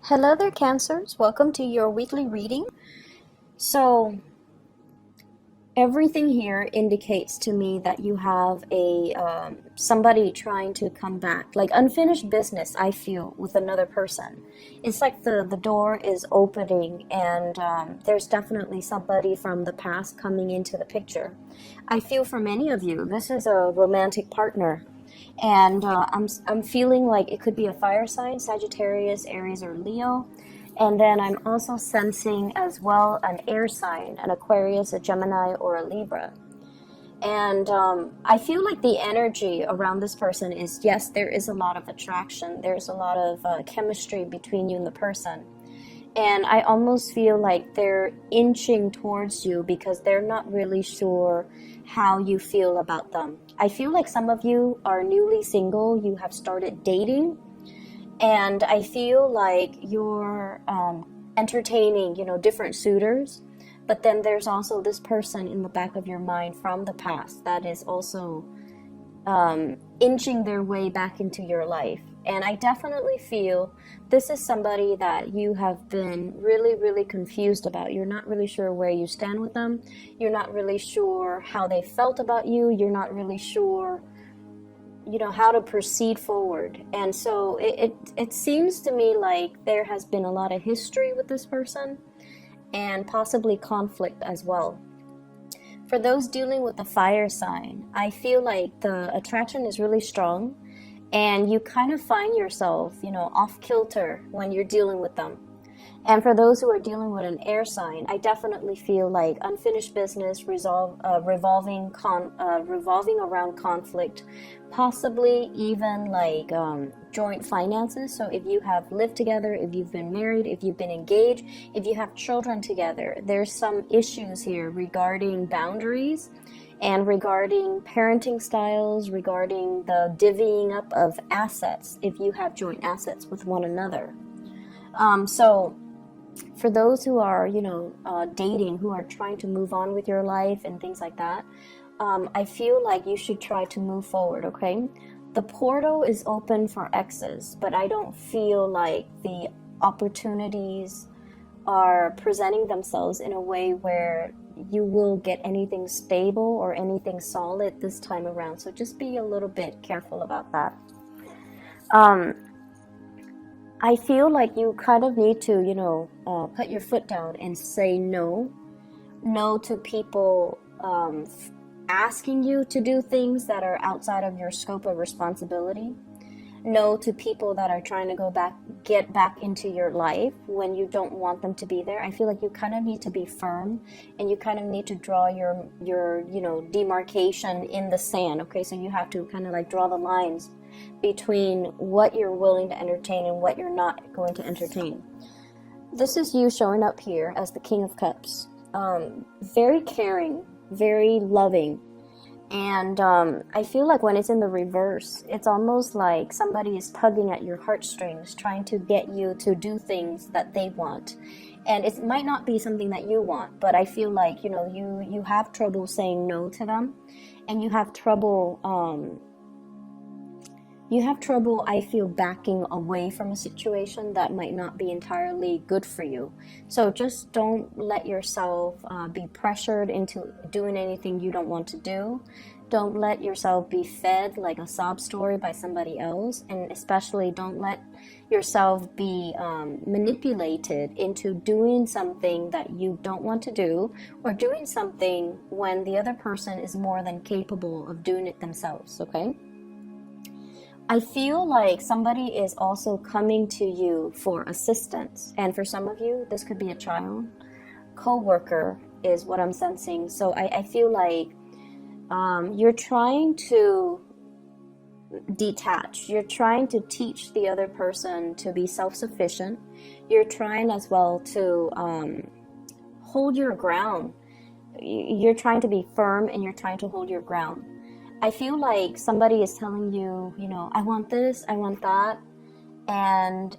Hello there, Cancers. Welcome to your weekly reading. So, everything here indicates to me that you have a somebody trying to come back, like unfinished business. I feel with another person. It's like the door is opening, and there's definitely somebody from the past coming into the picture. I feel for many of you, this is a romantic partner. And I'm feeling like it could be a fire sign, Sagittarius, Aries, or Leo. And then I'm also sensing as well an air sign, an Aquarius, a Gemini, or a Libra. And I feel like the energy around this person is, yes, there is a lot of attraction. There's a lot of chemistry between you and the person. And I almost feel like they're inching towards you because they're not really sure how you feel about them. I feel like some of you are newly single, you have started dating, and I feel like you're entertaining, different suitors. But then there's also this person in the back of your mind from the past that is also inching their way back into your life. And I definitely feel this is somebody that you have been really, really confused about. You're not really sure where you stand with them. You're not really sure how they felt about you. You're not really sure, how to proceed forward. And so it seems to me like there has been a lot of history with this person and possibly conflict as well. For those dealing with the fire sign, I feel like the attraction is really strong. And you kind of find yourself, off kilter when you're dealing with them. And for those who are dealing with an air sign, I definitely feel like unfinished business revolving around conflict, possibly even like joint finances. So if you have lived together, if you've been married, if you've been engaged, if you have children together, there's some issues here regarding boundaries and regarding parenting styles, regarding the divvying up of assets, if you have joint assets with one another. So for those who are, dating, who are trying to move on with your life and things like that, I feel like you should try to move forward, okay? The portal is open for exes, but I don't feel like the opportunities are presenting themselves in a way where you will get anything stable or anything solid this time around. So just be a little bit careful about that. I feel like you kind of need to, put your foot down and say no. No to people asking you to do things that are outside of your scope of responsibility. No to people that are trying to get back into your life when you don't want them to be there. I feel like you kind of need to be firm, and you kind of need to draw your demarcation in the sand. Okay, so you have to kind of like draw the lines between what you're willing to entertain and what you're not going to entertain. This is you showing up here as the King of Cups. Very caring, very loving. And I feel like when it's in the reverse, it's almost like somebody is tugging at your heartstrings, trying to get you to do things that they want. And it might not be something that you want, but I feel like, you have trouble saying no to them. And you have trouble, I feel, backing away from a situation that might not be entirely good for you. So just don't let yourself be pressured into doing anything you don't want to do. Don't let yourself be fed like a sob story by somebody else. And especially don't let yourself be manipulated into doing something that you don't want to do, or doing something when the other person is more than capable of doing it themselves, okay? I feel like somebody is also coming to you for assistance. And for some of you, this could be a child. Co-worker is what I'm sensing. So I feel like you're trying to detach. You're trying to teach the other person to be self-sufficient. You're trying as well to hold your ground. You're trying to be firm, and you're trying to hold your ground. I feel like somebody is telling you, I want this, I want that, and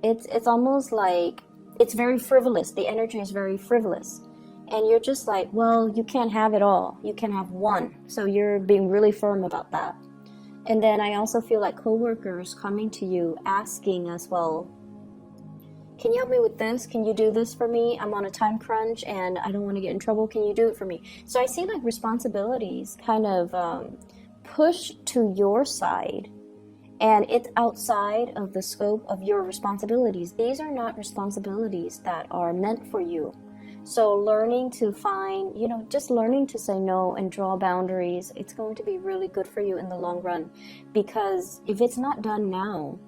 it's almost like it's very frivolous. The energy is very frivolous, and you're just like, well, you can't have it all. You can have one. So you're being really firm about that. And then I also feel like coworkers coming to you asking as well, can you help me with this? Can you do this for me? I'm on a time crunch and I don't want to get in trouble. Can you do it for me? So I see like responsibilities kind of push to your side, and it's outside of the scope of your responsibilities. These are not responsibilities that are meant for you. So learning to find, just learning to say no and draw boundaries, it's going to be really good for you in the long run. Because if it's not done now,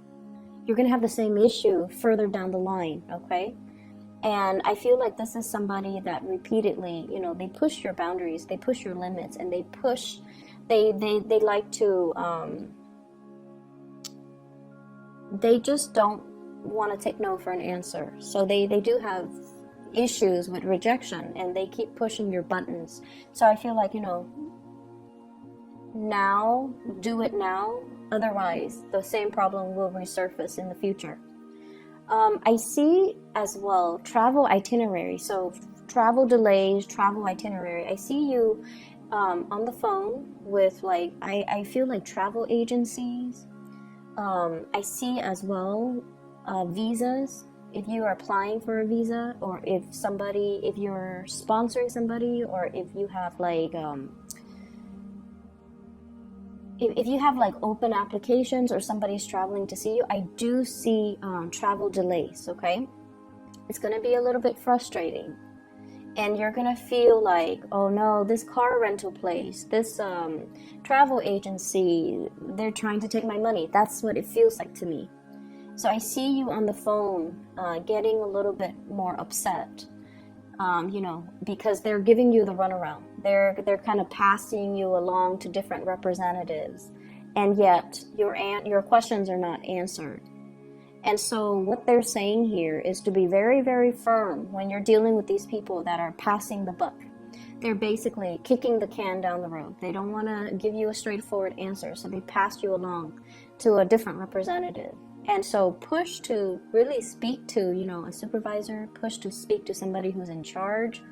you're going to have the same issue further down the line, okay? And I feel like this is somebody that repeatedly, they push your boundaries, they push your limits, and they like to, they just don't want to take no for an answer. So they do have issues with rejection, and they keep pushing your buttons. So I feel like, now, do it now. Otherwise, the same problem will resurface in the future. I see as well travel itinerary. So travel delays, travel itinerary. I see you on the phone with like, I feel like travel agencies. I see as well visas. If you are applying for a visa, or if you're sponsoring somebody, or if you have like if you have like open applications or somebody's traveling to see you, I do see travel delays, okay? It's going to be a little bit frustrating. And you're going to feel like, oh no, this car rental place, this travel agency, they're trying to take my money. That's what it feels like to me. So I see you on the phone getting a little bit more upset. Because they're giving you the runaround. They're kind of passing you along to different representatives, and yet your questions are not answered. And so what they're saying here is to be very, very firm when you're dealing with these people that are passing the buck. They're basically kicking the can down the road. They don't want to give you a straightforward answer, so they pass you along to a different representative. And so push to really speak to, a supervisor, push to speak to somebody who's in charge,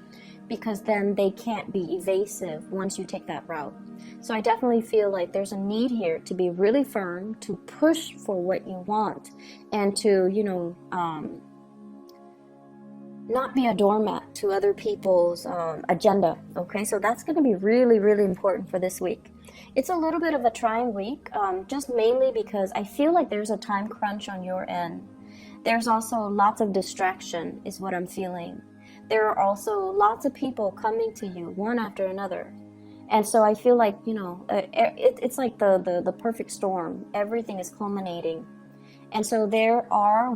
because then they can't be evasive once you take that route. So I definitely feel like there's a need here to be really firm, to push for what you want, and to, not be a doormat to other people's agenda, okay? So that's going to be really, really important for this week. It's a little bit of a trying week, just mainly because I feel like there's a time crunch on your end. There's also lots of distraction is what I'm feeling. There are also lots of people coming to you one after another. And so I feel like, it's like the perfect storm. Everything is culminating. And so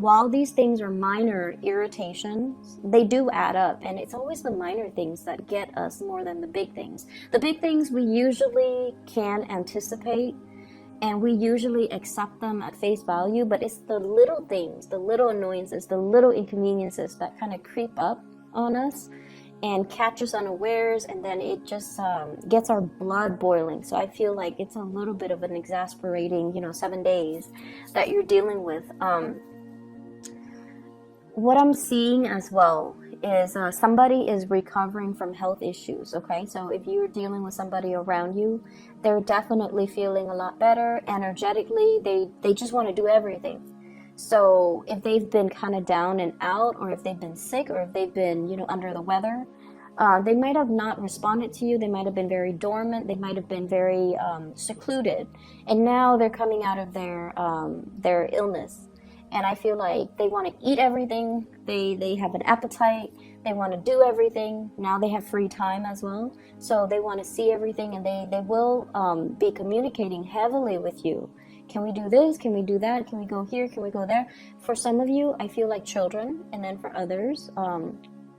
while these things are minor irritations, they do add up. And it's always the minor things that get us more than the big things. The big things we usually can anticipate, and we usually accept them at face value, but it's the little things, the little annoyances, the little inconveniences that kind of creep up on us and catch us unawares, and then it just gets our blood boiling. So I feel like it's a little bit of an exasperating, 7 days that you're dealing with. What I'm seeing as well is somebody is recovering from health issues, okay? So if you're dealing with somebody around you, they're definitely feeling a lot better energetically. They just want to do everything. So if they've been kind of down and out, or if they've been sick, or if they've been, under the weather, they might have not responded to you. They might have been very dormant. They might have been very secluded. And now they're coming out of their illness. And I feel like they want to eat everything. They have an appetite. They want to do everything. Now they have free time as well. So they want to see everything, and they will be communicating heavily with you. Can we do this? Can we do that? Can we go here? Can we go there? For some of you, I feel like children, and then for others,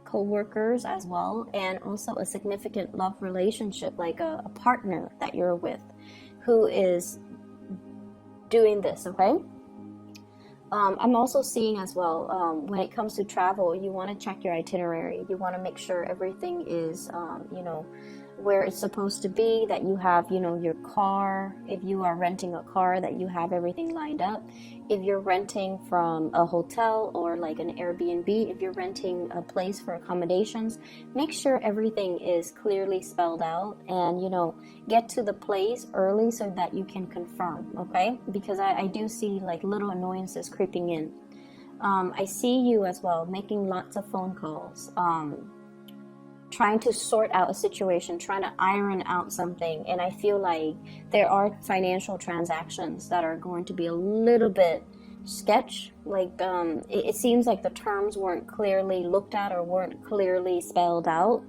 co-workers as well, and also a significant love relationship, like a partner that you're with who is doing this, okay? I'm also seeing as well, when it comes to travel, you want to check your itinerary. You want to make sure everything is, where it's supposed to be, that you have, your car. If you are renting a car, that you have everything lined up. If you're renting from a hotel or like an Airbnb, if you're renting a place for accommodations, make sure everything is clearly spelled out, and, get to the place early so that you can confirm, okay? Because I do see like little annoyances creeping in. I see you as well making lots of phone calls, trying to sort out a situation, trying to iron out something. And I feel like there are financial transactions that are going to be a little bit sketch. Like it seems like the terms weren't clearly looked at or weren't clearly spelled out.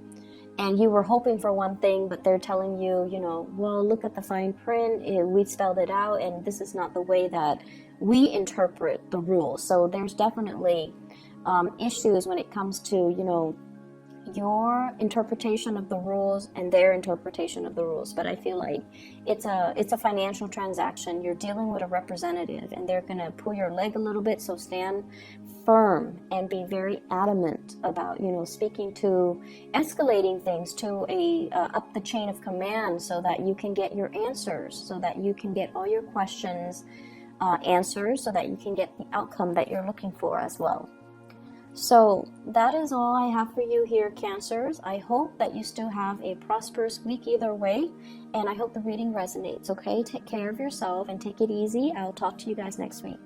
And you were hoping for one thing, but they're telling you, you know, well, look at the fine print. We spelled it out, and this is not the way that we interpret the rules. So there's definitely issues when it comes to, you know, your interpretation of the rules and their interpretation of the rules. But I feel like it's a financial transaction. You're dealing with a representative, and they're gonna pull your leg a little bit. So stand firm and be very adamant about, you know, speaking to, escalating things to a up the chain of command, so that you can get your answers, so that you can get all your questions answers, so that you can get the outcome that you're looking for as well. So that is all I have for you here, Cancers. I hope that you still have a prosperous week either way, and I hope the reading resonates, okay? Take care of yourself and take it easy. I'll talk to you guys next week.